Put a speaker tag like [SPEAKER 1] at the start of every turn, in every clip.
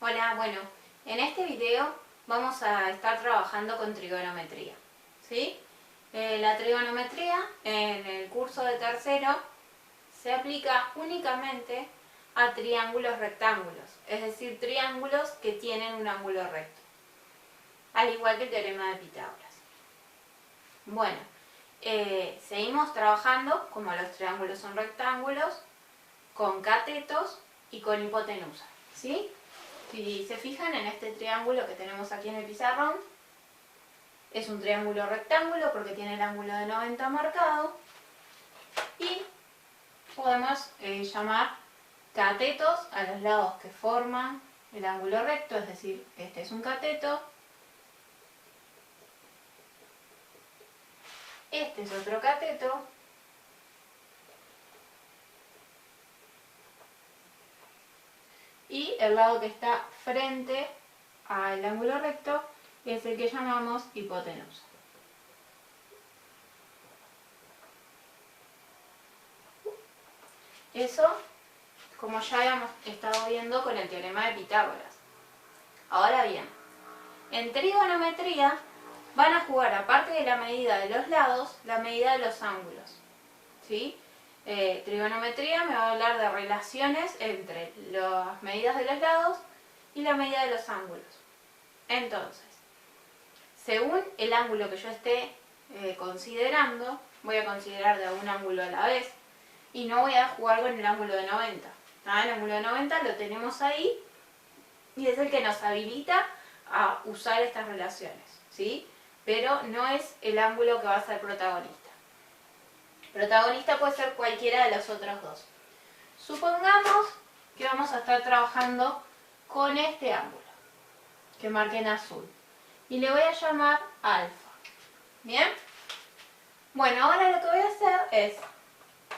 [SPEAKER 1] Hola, bueno, en este video vamos a estar trabajando con trigonometría, ¿sí? La trigonometría en el curso de tercero se aplica únicamente a triángulos rectángulos, es decir, triángulos que tienen un ángulo recto, al igual que el teorema de Pitágoras. Bueno, seguimos trabajando, como los triángulos son rectángulos, con catetos y con hipotenusa, ¿sí? Si se fijan en este triángulo que tenemos aquí en el pizarrón, es un triángulo rectángulo porque tiene el ángulo de 90 marcado y podemos llamar catetos a los lados que forman el ángulo recto, es decir, este es un cateto, este es otro cateto, y el lado que está frente al ángulo recto es el que llamamos hipotenusa. Eso, como ya habíamos estado viendo con el teorema de Pitágoras. Ahora bien, en trigonometría van a jugar, aparte de la medida de los lados, la medida de los ángulos, ¿sí? Trigonometría me va a hablar de relaciones entre las medidas de los lados y la medida de los ángulos. Entonces, según el ángulo que yo esté considerando, voy a considerar de un ángulo a la vez y no voy a jugar con el ángulo de 90. El ángulo de 90 lo tenemos ahí y es el que nos habilita a usar estas relaciones, ¿sí? Pero no es el ángulo que va a ser protagonista. Protagonista puede ser cualquiera de los otros dos. Supongamos que vamos a estar trabajando con este ángulo, que marqué en azul, y le voy a llamar alfa. ¿Bien? Bueno, ahora lo que voy a hacer es,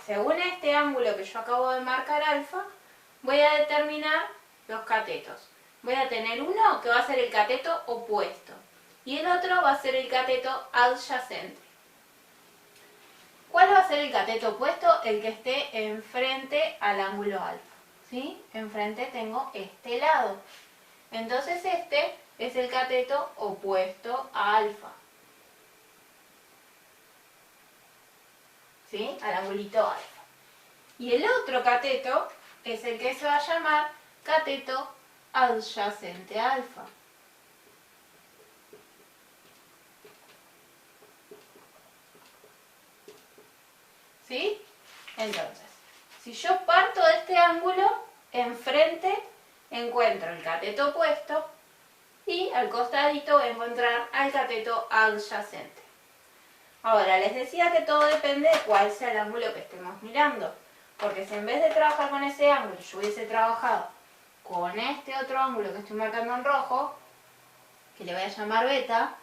[SPEAKER 1] según este ángulo que yo acabo de marcar alfa, voy a determinar los catetos. Voy a tener uno que va a ser el cateto opuesto y el otro va a ser el cateto adyacente. ¿Cuál va a ser el cateto opuesto? El que esté enfrente al ángulo alfa, ¿sí? Enfrente tengo este lado. Entonces este es el cateto opuesto a alfa, ¿sí? Al angulito alfa. Y el otro cateto es el que se va a llamar cateto adyacente a alfa. ¿Sí? Entonces, si yo parto de este ángulo, enfrente encuentro el cateto opuesto y al costadito voy a encontrar al cateto adyacente. Ahora, les decía que todo depende de cuál sea el ángulo que estemos mirando, porque si en vez de trabajar con ese ángulo yo hubiese trabajado con este otro ángulo que estoy marcando en rojo, que le voy a llamar beta,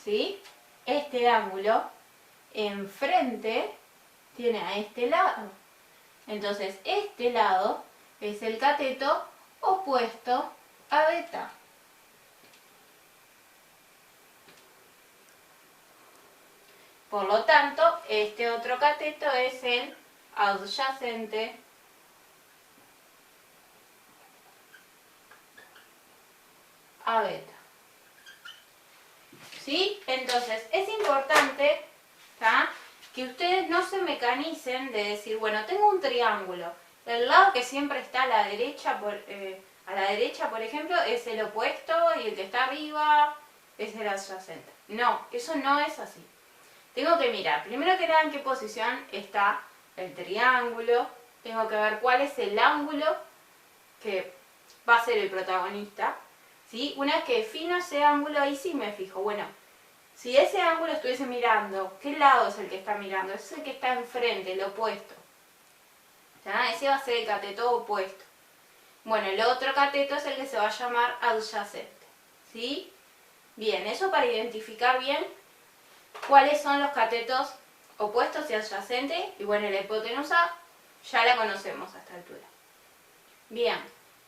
[SPEAKER 1] ¿sí? Este ángulo enfrente tiene a este lado. Entonces, este lado es el cateto opuesto a beta. Por lo tanto, este otro cateto es el adyacente a beta. ¿Sí? Entonces, es importante, ¿tá?, que ustedes no se mecanicen de decir, bueno, tengo un triángulo, el lado que siempre está a la derecha, por ejemplo, es el opuesto y el que está arriba es el adyacente. No, eso no es así. Tengo que mirar, primero que nada, en qué posición está el triángulo, tengo que ver cuál es el ángulo que va a ser el protagonista, ¿sí? Una vez que defino ese ángulo, ahí sí me fijo, bueno, si ese ángulo estuviese mirando, ¿qué lado es el que está mirando? Es el que está enfrente, el opuesto. ¿Ya? Ese va a ser el cateto opuesto. Bueno, el otro cateto es el que se va a llamar adyacente, ¿sí? Bien, eso para identificar bien cuáles son los catetos opuestos y adyacentes. Y bueno, la hipotenusa ya la conocemos a esta altura. Bien,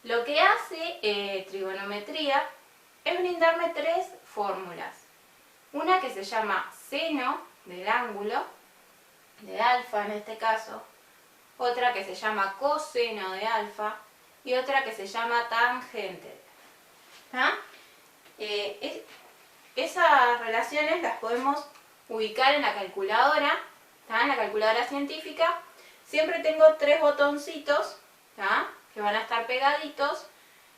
[SPEAKER 1] lo que hace trigonometría es brindarme tres fórmulas. Una que se llama seno del ángulo, de alfa en este caso, otra que se llama coseno de alfa y otra que se llama tangente. ¿tá? Esas relaciones las podemos ubicar en la calculadora, ¿tá? En la calculadora científica. Siempre tengo 3 botoncitos, ¿tá? Que van a estar pegaditos,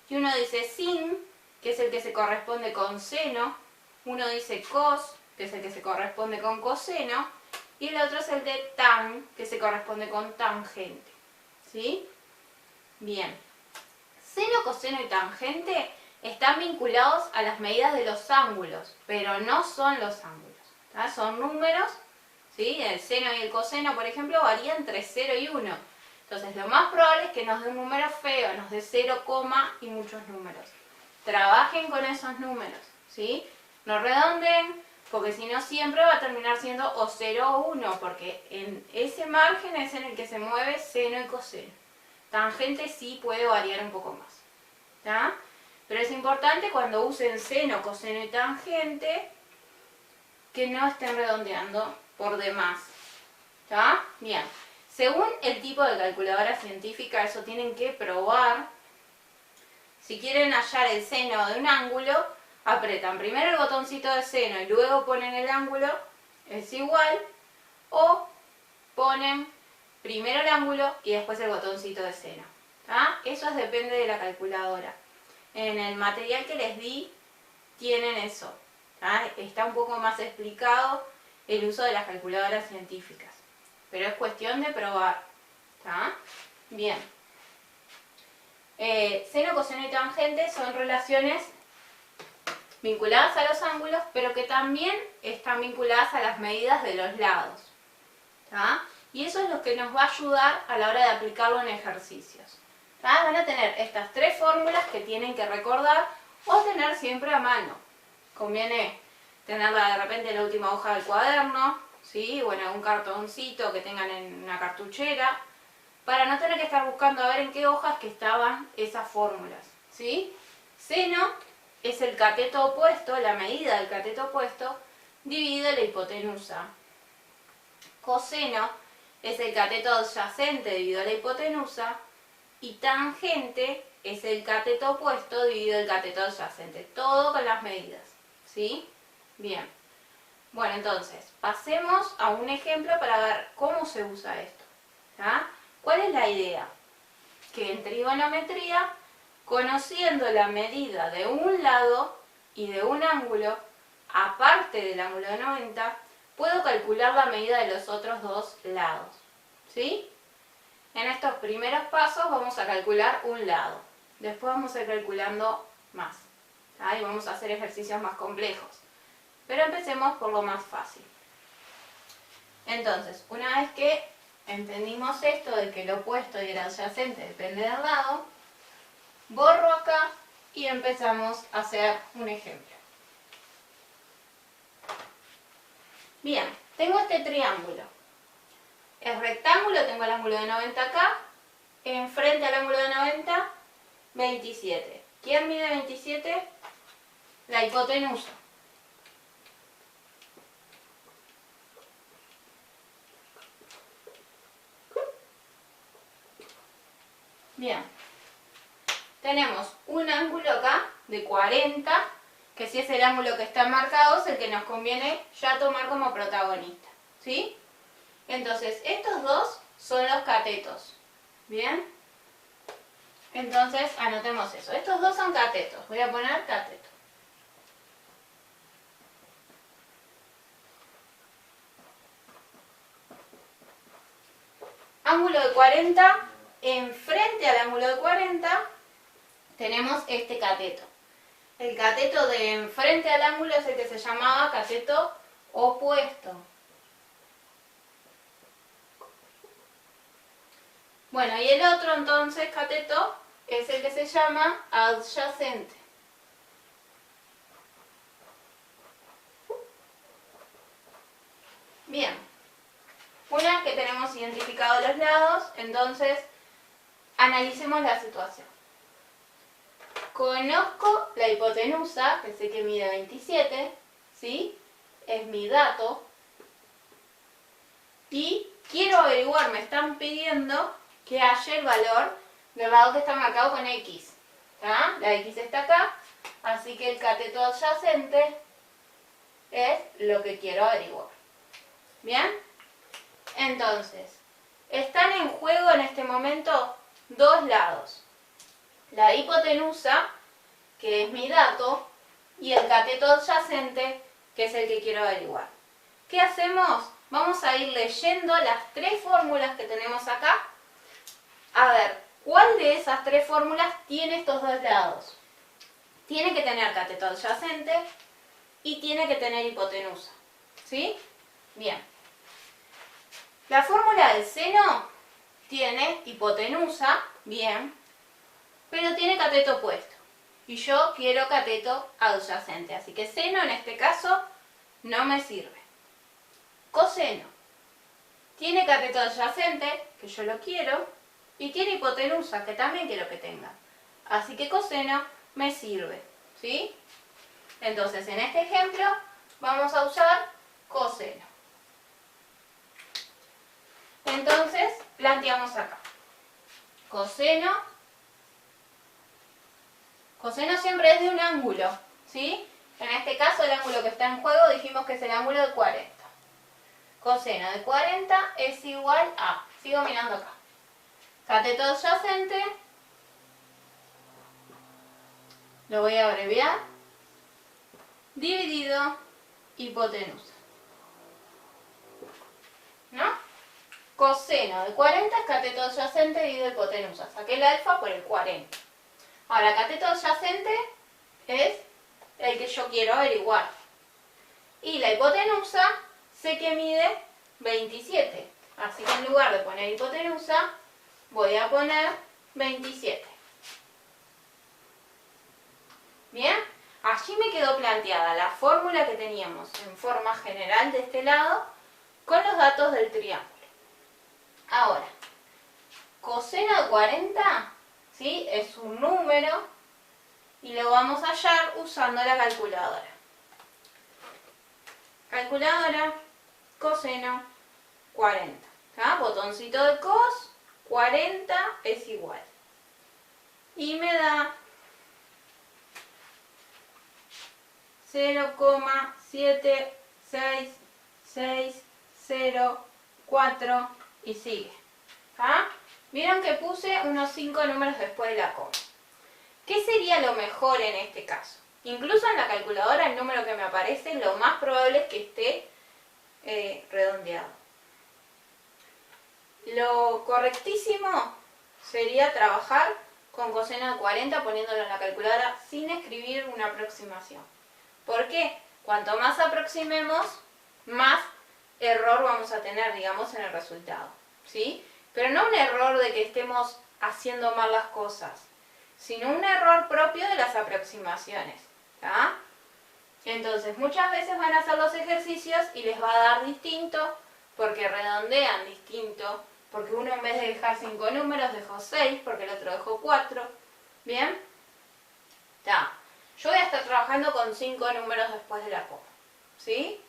[SPEAKER 1] y uno dice sin, que es el que se corresponde con seno, uno dice cos, que es el que se corresponde con coseno, y el otro es el de tan, que se corresponde con tangente, ¿sí? Bien, seno, coseno y tangente están vinculados a las medidas de los ángulos, pero no son los ángulos, ¿tá? Son números, ¿sí? El seno y el coseno, por ejemplo, varían entre 0 y 1. Entonces, lo más probable es que nos dé un número feo, nos dé 0, y muchos números. Trabajen con esos números, ¿sí? No redondeen, porque si no siempre va a terminar siendo o 0 o 1, porque en ese margen es en el que se mueve seno y coseno. Tangente sí puede variar un poco más, ¿tá? Pero es importante cuando usen seno, coseno y tangente que no estén redondeando por demás, ¿tá? Bien, según el tipo de calculadora científica, eso tienen que probar. Si quieren hallar el seno de un ángulo, apretan primero el botoncito de seno y luego ponen el ángulo, es igual, o ponen primero el ángulo y después el botoncito de seno, ¿tá? Eso depende de la calculadora. En el material que les di tienen eso, ¿tá? Está un poco más explicado el uso de las calculadoras científicas, pero es cuestión de probar, ¿tá? Bien. Seno, coseno y tangente son relaciones vinculadas a los ángulos, pero que también están vinculadas a las medidas de los lados, ¿tá? Y eso es lo que nos va a ayudar a la hora de aplicarlo en ejercicios, ¿tá? Van a tener estas 3 fórmulas que tienen que recordar o tener siempre a mano. Conviene tenerla de repente en la última hoja del cuaderno, ¿sí? O en algún cartoncito que tengan en una cartuchera, para no tener que estar buscando a ver en qué hojas que estaban esas fórmulas, ¿sí? Seno es el cateto opuesto, la medida del cateto opuesto, dividido la hipotenusa. Coseno es el cateto adyacente dividido la hipotenusa. Y tangente es el cateto opuesto dividido el cateto adyacente. Todo con las medidas, ¿sí? Bien. Bueno, entonces, pasemos a un ejemplo para ver cómo se usa esto, ¿tá? ¿Cuál es la idea? Que en trigonometría, conociendo la medida de un lado y de un ángulo, aparte del ángulo de 90, puedo calcular la medida de los otros 2 lados, ¿sí? En estos primeros pasos vamos a calcular un lado, después vamos a ir calculando más, ¿tá? Y vamos a hacer ejercicios más complejos, pero empecemos por lo más fácil. Entonces, una vez que entendimos esto de que el opuesto y el adyacente depende del lado, borro acá y empezamos a hacer un ejemplo. Bien, tengo este triángulo. El rectángulo, tengo el ángulo de 90 acá, enfrente al ángulo de 90, 27. ¿Quién mide 27? La hipotenusa. Bien, tenemos un ángulo acá de 40, que si es el ángulo que está marcado es el que nos conviene ya tomar como protagonista, ¿sí? Entonces, estos dos son los catetos, ¿bien? Entonces, anotemos eso. Estos dos son catetos. Voy a poner cateto. Ángulo de 40, enfrente al ángulo de 40 tenemos este cateto. El cateto de enfrente al ángulo es el que se llamaba cateto opuesto. Bueno, y el otro entonces cateto es el que se llama adyacente. Bien, una vez que tenemos identificados los lados, entonces analicemos la situación. Conozco la hipotenusa, que sé que mide 27, ¿sí? Es mi dato. Y quiero averiguar, me están pidiendo que halle el valor del lado que está marcado con X, ¿tá? La X está acá, Así que el cateto adyacente es lo que quiero averiguar. ¿Bien? Entonces, están en juego en este momento dos lados. La hipotenusa, que es mi dato, y el cateto adyacente, que es el que quiero averiguar. ¿Qué hacemos? Vamos a ir leyendo las tres fórmulas que tenemos acá. A ver, ¿cuál de esas tres fórmulas tiene estos dos lados? Tiene que tener cateto adyacente y tiene que tener hipotenusa. ¿Sí? Bien. La fórmula del seno tiene hipotenusa, bien, pero tiene cateto opuesto. Y yo quiero cateto adyacente, así que seno en este caso no me sirve. Coseno tiene cateto adyacente, que yo lo quiero, y tiene hipotenusa, que también quiero que tenga. Así que coseno me sirve, ¿sí? Entonces, en este ejemplo vamos a usar coseno. Entonces, planteamos acá. Coseno siempre es de un ángulo, ¿sí? En este caso el ángulo que está en juego dijimos que es el ángulo de 40. Coseno de 40 es igual a, sigo mirando acá, cateto adyacente, lo voy a abreviar, dividido hipotenusa. ¿No? Coseno de 40 es cateto adyacente dividido hipotenusa. Saqué el alfa por el 40. Ahora, cateto adyacente es el que yo quiero averiguar. Y la hipotenusa sé que mide 27. Así que en lugar de poner hipotenusa, voy a poner 27. ¿Bien? Allí me quedó planteada la fórmula que teníamos en forma general de este lado con los datos del triángulo. Ahora, coseno de 40, ¿sí? Es un número y lo vamos a hallar usando la calculadora. Calculadora, coseno 40. ¿Ah? Botoncito de cos, 40 es igual. Y me da 0,7660,4 y sigue. ¿Ah? Vieron que puse unos 5 números después de la coma. ¿Qué sería lo mejor en este caso? Incluso en la calculadora el número que me aparece lo más probable es que esté redondeado. Lo correctísimo sería trabajar con coseno de 40 poniéndolo en la calculadora sin escribir una aproximación. ¿Por qué? Cuanto más aproximemos, más error vamos a tener, digamos, en el resultado, ¿sí? Pero no un error de que estemos haciendo mal las cosas, sino un error propio de las aproximaciones, ¿tá? Entonces, muchas veces van a hacer los ejercicios y les va a dar distinto, porque redondean distinto, porque uno en vez de dejar 5 números dejó 6, porque el otro dejó 4, ¿bien? ¿Tá? Yo voy a estar trabajando con 5 números después de la coma, ¿sí?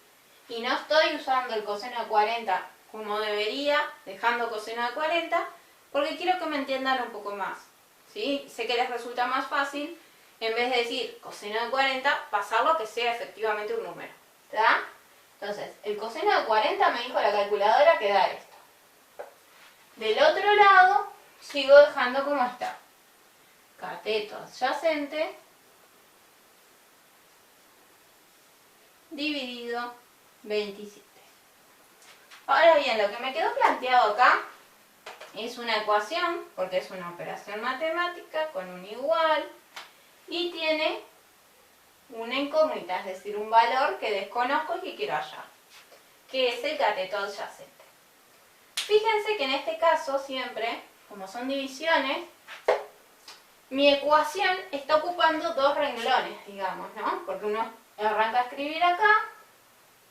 [SPEAKER 1] Y no estoy usando el coseno de 40 como debería, dejando coseno de 40, porque quiero que me entiendan un poco más, ¿sí? Sé que les resulta más fácil, en vez de decir coseno de 40, pasarlo a que sea efectivamente un número, ¿está? Entonces, el coseno de 40 me dijo la calculadora que da esto. Del otro lado, sigo dejando como está. Cateto adyacente dividido 27. Ahora bien, lo que me quedó planteado acá es una ecuación, porque es una operación matemática con un igual, y tiene una incógnita, es decir, un valor que desconozco y que quiero hallar, que es el cateto adyacente. Fíjense que en este caso siempre, como son divisiones, mi ecuación está ocupando dos renglones, digamos, ¿no? Porque uno arranca a escribir acá,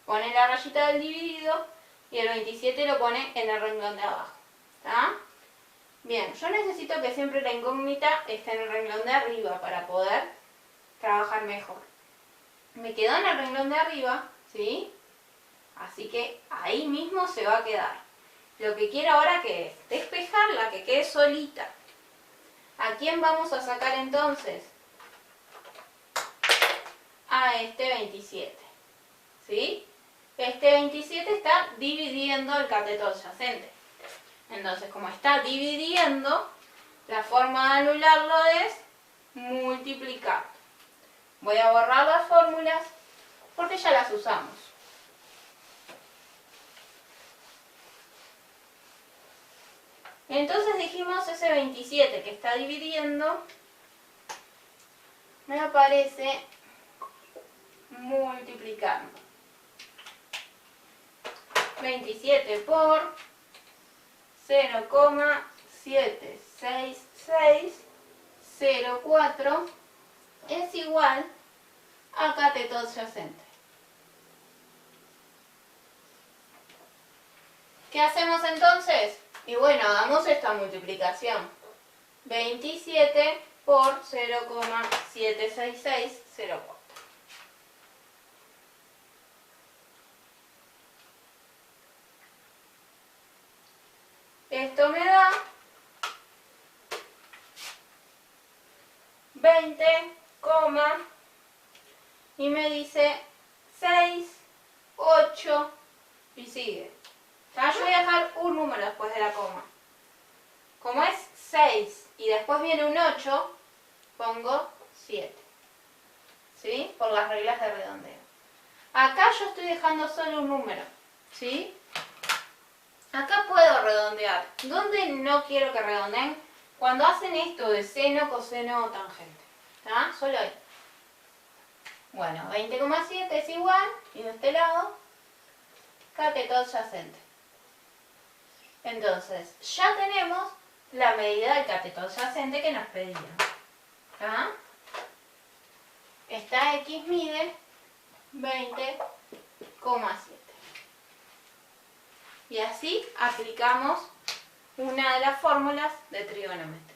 [SPEAKER 1] pone la rayita del dividido y el 27 lo pone en el renglón de abajo, ¿está? Bien, yo necesito que siempre la incógnita esté en el renglón de arriba para poder trabajar mejor. Me quedó en el renglón de arriba, ¿sí? Así que ahí mismo se va a quedar. Lo que quiero ahora que es despejarla, que quede solita. ¿A quién vamos a sacar entonces? a este 27. ¿Sí? Este 27 está dividiendo el cateto adyacente. Entonces, como está dividiendo, la forma de anularlo es multiplicar. Voy a borrar las fórmulas porque ya las usamos. Entonces dijimos ese 27 que está dividiendo, me aparece multiplicando. 27 por 0,76604 es igual a cateto adyacente. ¿Qué hacemos entonces? Y bueno, hagamos esta multiplicación. 27 por 0,76604. Esto me da 20, y me dice 6, 8 y sigue. Ya yo voy a dejar un número después de la coma. Como es 6 y después viene un 8, pongo 7. ¿Sí? Por las reglas de redondeo. Acá yo estoy dejando solo un número. ¿Sí? Acá puedo redondear. ¿Dónde no quiero que redondeen? Cuando hacen esto de seno, coseno o tangente. ¿Está? Solo ahí. Bueno, 20,7 es igual, y de este lado, cateto adyacente. Entonces, ya tenemos la medida del cateto adyacente que nos pedían. ¿Está? Esta X mide 20,7. Y así aplicamos una de las fórmulas de trigonometría.